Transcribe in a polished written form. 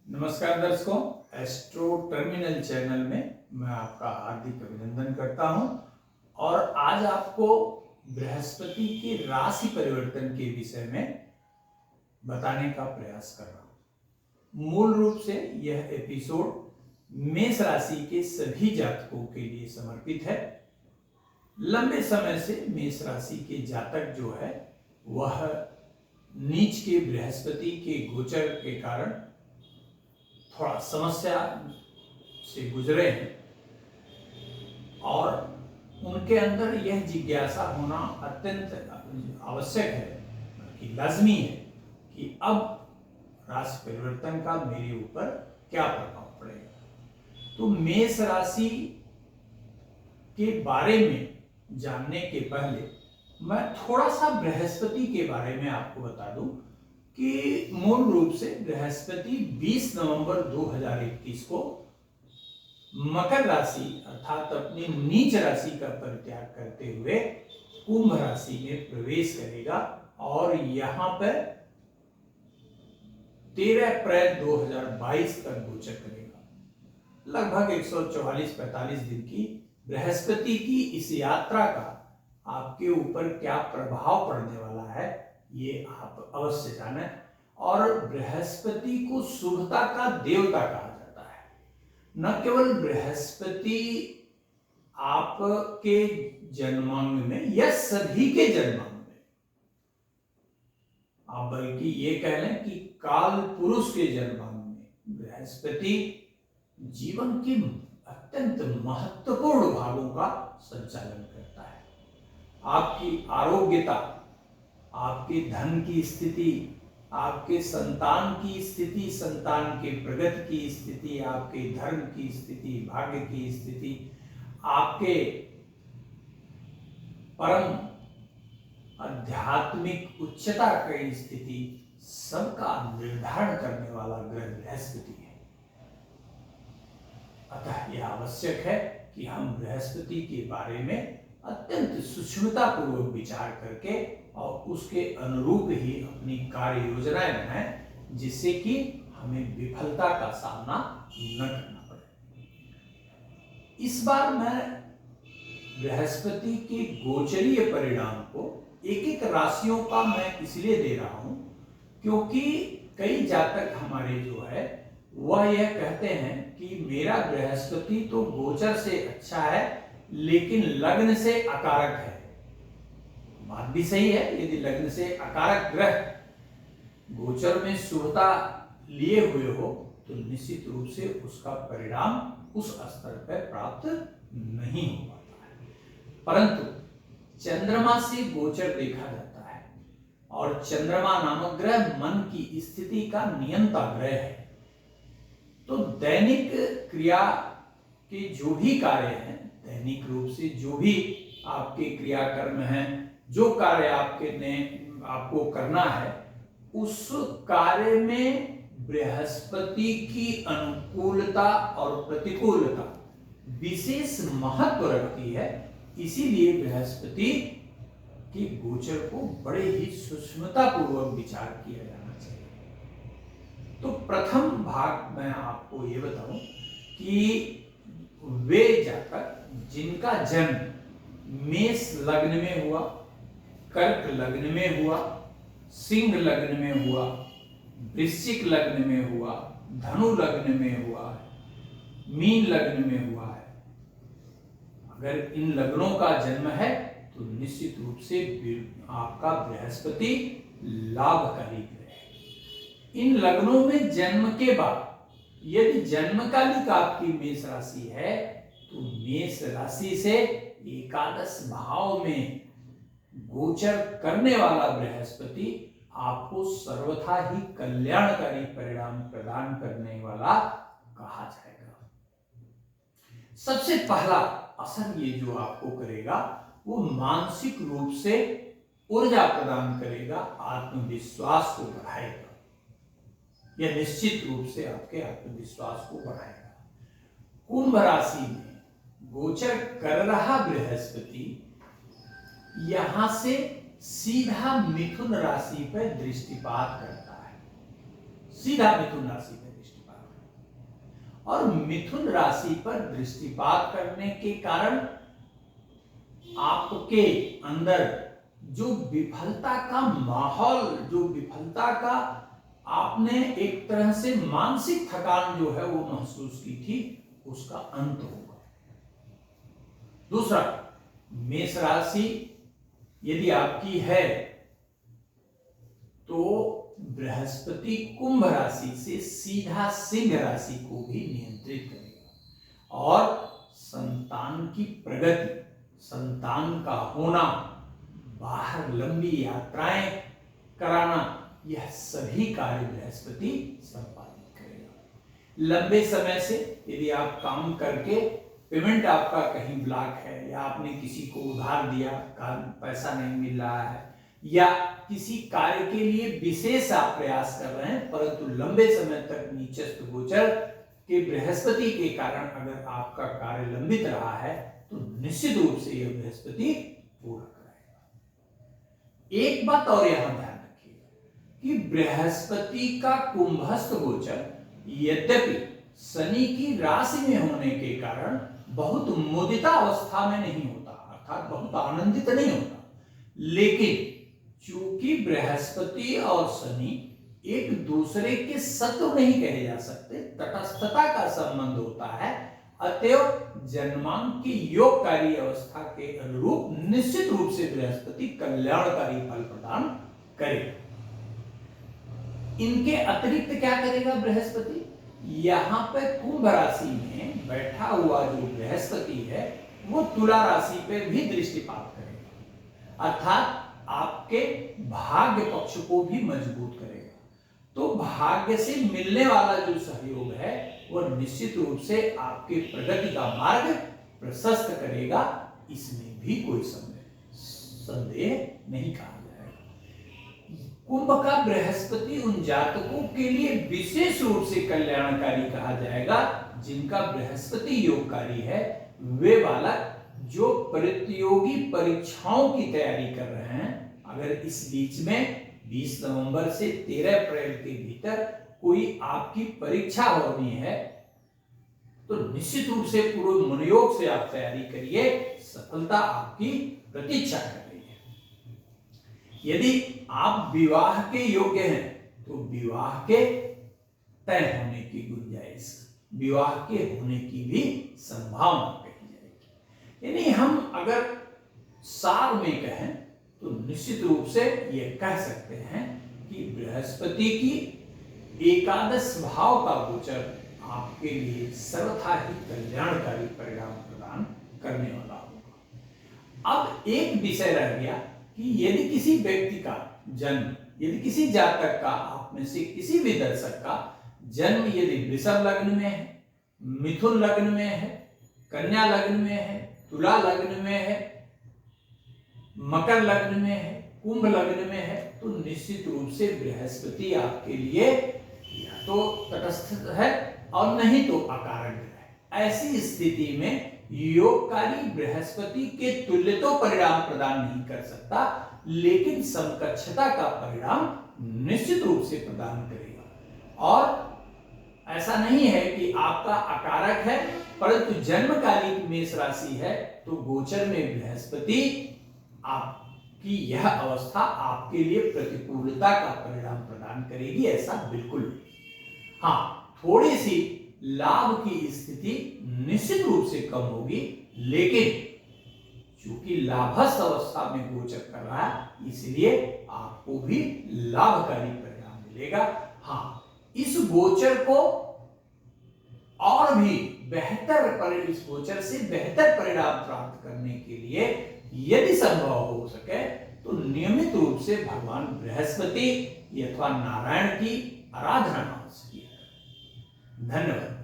नमस्कार दर्शकों, astro terminal channel में मैं आपका हार्दिक अभिनंदन करता हूं और आज आपको बृहस्पति के राशि परिवर्तन के विषय में बताने का प्रयास कर रहा हूं। मूल रूप से यह एपिसोड मेष राशि के सभी जातकों के लिए समर्पित है। लंबे समय से मेष राशि के जातक जो है वह नीच के बृहस्पति के गोचर के कारण थोड़ा समस्या से गुजरे हैं और उनके अंदर यह जिज्ञासा होना अत्यंत आवश्यक है कि लाजमी है कि अब राशि परिवर्तन का मेरे ऊपर क्या प्रभाव पड़ेगा। तो मेष राशि के बारे में जानने के पहले मैं थोड़ा सा बृहस्पति के बारे में आपको बता दूं कि मूल रूप से बृहस्पति 20 नवंबर 2021 को मकर राशि अर्थात अपनी नीच राशि का परित्याग करते हुए कुंभ राशि में प्रवेश करेगा और यहां पर 13 अप्रैल 2022 तक गोचर करेगा। लगभग 144-45 दिन की बृहस्पति की इस यात्रा का आपके ऊपर क्या प्रभाव पड़ने वाला है ये आप अवश्य जानें। और बृहस्पति को शुभता का देवता कहा जाता है। न केवल बृहस्पति आपके जन्मांग में या सभी के जन्मांग में, आप बल्कि ये कह लें कि काल पुरुष के जन्मांग में बृहस्पति जीवन के अत्यंत महत्वपूर्ण भागों का संचालन करता है। आपकी आरोग्यता, आपके धन की स्थिति, आपके संतान की स्थिति, संतान के प्रगति की स्थिति, आपके धर्म की स्थिति, भाग्य की स्थिति, आपके परम आध्यात्मिक उच्चता की स्थिति, सबका निर्धारण करने वाला ग्रह बृहस्पति है। अतः यह आवश्यक है कि हम बृहस्पति के बारे में अत्यंत सूक्ष्मता पूर्वक विचार करके और उसके अनुरूप ही अपनी कार्य योजनाएं बनाएं जिससे कि हमें विफलता का सामना न करना पड़े। इस बार मैं बृहस्पति के गोचरीय परिणाम को एक एक राशियों का मैं इसलिए दे रहा हूं क्योंकि कई जातक हमारे जो है वह यह कहते हैं कि मेरा बृहस्पति तो गोचर से अच्छा है लेकिन लग्न से अकारक है। बात भी सही है, यदि लग्न से अकारक ग्रह गोचर में शुभता लिए हुए हो तो निश्चित रूप से उसका परिणाम उस स्तर पर प्राप्त नहीं हो पाता है। परंतु चंद्रमा से गोचर देखा जाता है और चंद्रमा नामक ग्रह मन की स्थिति का नियंता ग्रह है। तो दैनिक क्रिया के जो भी कार्य हैं, दैनिक रूप से जो भी आपके क्रियाकर्म हैं, जो कार्य आपको करना है, उस कार्य में बृहस्पति की अनुकूलता और प्रतिकूलता विशेष महत्व रखती है। इसीलिए बृहस्पति के गोचर को बड़े ही सूक्ष्मता पूर्वक विचार किया जाना चाहिए। तो प्रथम भाग मैं आपको ये बताऊं कि वे जातक जिनका जन्म मेष लग्न में हुआ, कर्क लग्न में हुआ, सिंह लग्न में हुआ, वृश्चिक लग्न में हुआ, धनु लग्न में हुआ है, मीन लग्न में हुआ है, अगर इन लग्नों का जन्म है तो निश्चित रूप से आपका बृहस्पति लाभकारी ग्रह है। इन लग्नों में जन्म के बाद यदि जन्मकालिक आपकी मेष राशि है तो मेष राशि से एकादश भाव में गोचर करने वाला बृहस्पति आपको सर्वथा ही कल्याणकारी परिणाम प्रदान करने वाला कहा जाएगा। सबसे पहला असर ये जो आपको करेगा वो मानसिक रूप से ऊर्जा प्रदान करेगा, आत्मविश्वास को बढ़ाएगा। यह निश्चित रूप से आपके आत्मविश्वास को बढ़ाएगा। कुंभ राशि में गोचर कर रहा बृहस्पति यहां से सीधा मिथुन राशि पर दृष्टिपात करता है, सीधा मिथुन राशि पर दृष्टिपात और मिथुन राशि पर दृष्टिपात करने के कारण आपके अंदर जो विफलता का माहौल, जो विफलता का आपने एक तरह से मानसिक थकान जो है वो महसूस की थी, उसका अंत होगा। दूसरा, मेष राशि यदि आपकी है तो बृहस्पति कुंभ राशि से सीधा सिंह राशि को भी नियंत्रित करेगा और संतान की प्रगति, संतान का होना, बाहर लंबी यात्राएं कराना, यह सभी कार्य बृहस्पति संपादित करेगा। लंबे समय से यदि आप काम करके पेमेंट आपका कहीं ब्लॉक है या आपने किसी को उधार दिया, पैसा नहीं मिल रहा है, या किसी कार्य के लिए विशेष आप प्रयास कर रहे हैं परंतु लंबे समय तक नीचस्थ गोचर के बृहस्पति के कारण अगर आपका कार्य लंबित रहा है तो निश्चित रूप से यह बृहस्पति पूरा कराएगा। एक बात और यहां ध्यान रखिएगा कि बृहस्पति का कुंभस्थ गोचर यद्यपि शनि की राशि में होने के कारण बहुत मुदिता अवस्था में नहीं होता, अर्थात बहुत आनंदित नहीं होता, लेकिन चूंकि बृहस्पति और शनि एक दूसरे के शत्रु नहीं कहे जा सकते, तटस्थता का संबंध होता है, अतएव जन्मांक की योगकारी अवस्था के अनुरूप निश्चित रूप से बृहस्पति कल्याणकारी फल प्रदान करेगा। इनके अतिरिक्त क्या करेगा बृहस्पति? यहां पर कुंभ राशि में बैठा हुआ जो बृहस्पति है वो तुला राशि पे भी दृष्टिपात करेगा, अर्थात आपके भाग्य पक्ष को भी मजबूत करेगा। तो भाग्य से मिलने वाला जो सहयोग है वह निश्चित रूप से आपके प्रगति का मार्ग प्रशस्त करेगा, इसमें भी कोई संदेह नहीं कहा जाएगा। कुंभ का बृहस्पति उन जातकों के लिए विशेष रूप से कल्याणकारी कहा जाएगा जिनका बृहस्पति योगकारी है। वे बालक जो प्रतियोगी परीक्षाओं की तैयारी कर रहे हैं, अगर इस बीच में 20 नवंबर से 13 अप्रैल के भीतर कोई आपकी परीक्षा होनी है तो निश्चित रूप से पूरे मनोयोग से आप तैयारी करिए, सफलता आपकी प्रतीक्षा कर रही है। यदि आप विवाह के योग्य हैं तो विवाह के तय होने की गुंजाइश, विवाह के होने की भी संभावना कही जाएगी। यानी हम अगर सार में कहें तो निश्चित रूप से यह कह सकते हैं कि बृहस्पति की एकादश भाव का गोचर आपके लिए सर्वथा ही कल्याणकारी परिणाम प्रदान करने वाला होगा। अब एक विषय रह गया कि यदि किसी व्यक्ति का जन्म, यदि किसी जातक का, आप में से किसी भी दर्शक का जन्म यदि वृषभ लग्न में है, मिथुन लग्न में है, कन्या लग्न में है, तुला लग्न में है, मकर लग्न में है, कुंभ लग्न में है, तो निश्चित रूप से बृहस्पति आपके लिए या तो तटस्थ है और नहीं तो अकारक है। ऐसी स्थिति में योगकारी बृहस्पति के तुल्य तो परिणाम प्रदान नहीं कर सकता, लेकिन समकक्षता का परिणाम निश्चित रूप से प्रदान करेगा। और ऐसा नहीं है कि आपका अकारक है परंतु जन्मकालिक मेष राशि है तो गोचर में बृहस्पति आपकी यह अवस्था आपके लिए प्रतिकूलता का परिणाम प्रदान करेगी, ऐसा बिल्कुल नहीं। हाँ, थोड़ी सी लाभ की स्थिति निश्चित रूप से कम होगी, लेकिन चूंकि लाभस्थ अवस्था में गोचर कर रहा है इसलिए आपको भी लाभकारी परिणाम मिलेगा। हाँ, इस गोचर को और भी इस गोचर से बेहतर परिणाम प्राप्त करने के लिए यदि संभव हो सके तो नियमित रूप से भगवान बृहस्पति अथवा नारायण की आराधना अवश्य किया। धन्यवाद।